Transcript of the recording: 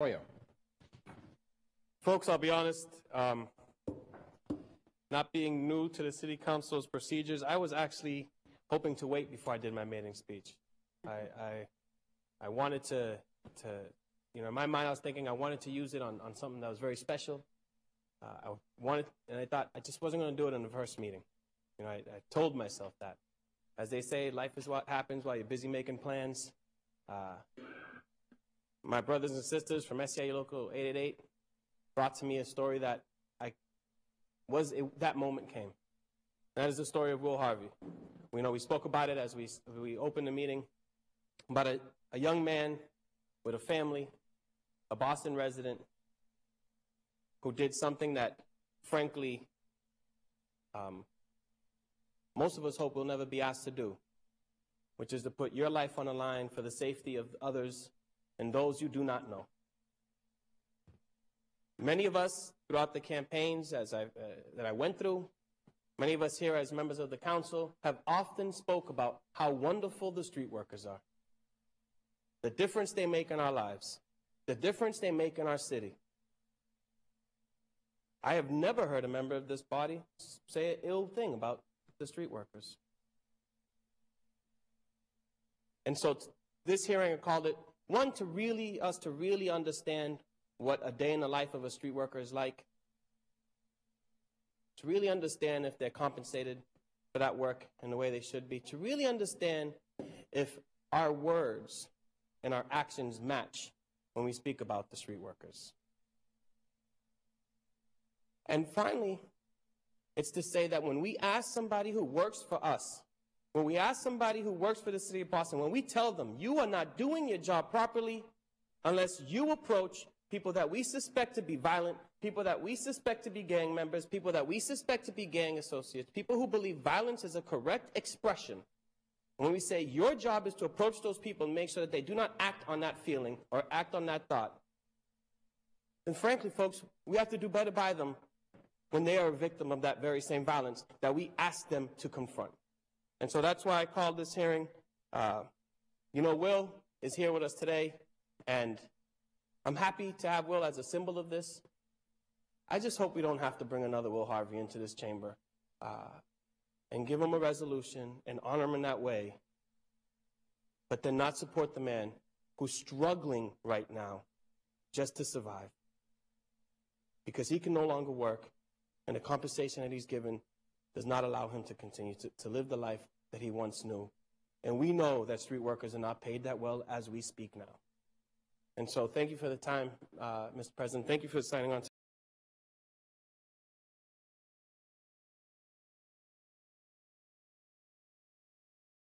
Hoyer. Folks, I'll be honest, not being new to the City Council's procedures, I was actually hoping to wait before I did my maiden speech. I wanted to, in my mind I was thinking I wanted to use it on something that was very special. I thought I just wasn't going to do it in the first meeting. I told myself that. As they say, life is what happens while you're busy making plans. My brothers and sisters from SCIU Local 888 brought to me a story that that moment came. That is the story of Will Harvey. We spoke about it as we opened the meeting, about a young man with a family, a Boston resident, who did something that, frankly, most of us hope we'll never be asked to do, which is to put your life on the line for the safety of others and those you do not know. Many of us, throughout the campaigns that I went through, many of us here as members of the council have often spoke about how wonderful the street workers are, the difference they make in our lives, the difference they make in our city. I have never heard a member of this body say an ill thing about the street workers. And so this hearing, I called it, one, to really understand what a day in the life of a street worker is like, to really understand if they're compensated for that work in the way they should be, to really understand if our words and our actions match when we speak about the street workers. And finally, it's to say that when we ask somebody who works for us, when we ask somebody who works for the city of Boston, when we tell them you are not doing your job properly unless you approach people that we suspect to be violent, people that we suspect to be gang members, people that we suspect to be gang associates, people who believe violence is a correct expression, when we say your job is to approach those people and make sure that they do not act on that feeling or act on that thought, then frankly, folks, we have to do better by them when they are a victim of that very same violence that we ask them to confront. And so that's why I called this hearing. Will is here with us today, and I'm happy to have Will as a symbol of this. I just hope we don't have to bring another Will Harvey into this chamber and give him a resolution and honor him in that way, but then not support the man who's struggling right now just to survive because he can no longer work, and the compensation that he's given does not allow him to continue to live the life that he once knew. And we know that street workers are not paid that well as we speak now. And so thank you for the time, Mr. President. Thank you for signing on.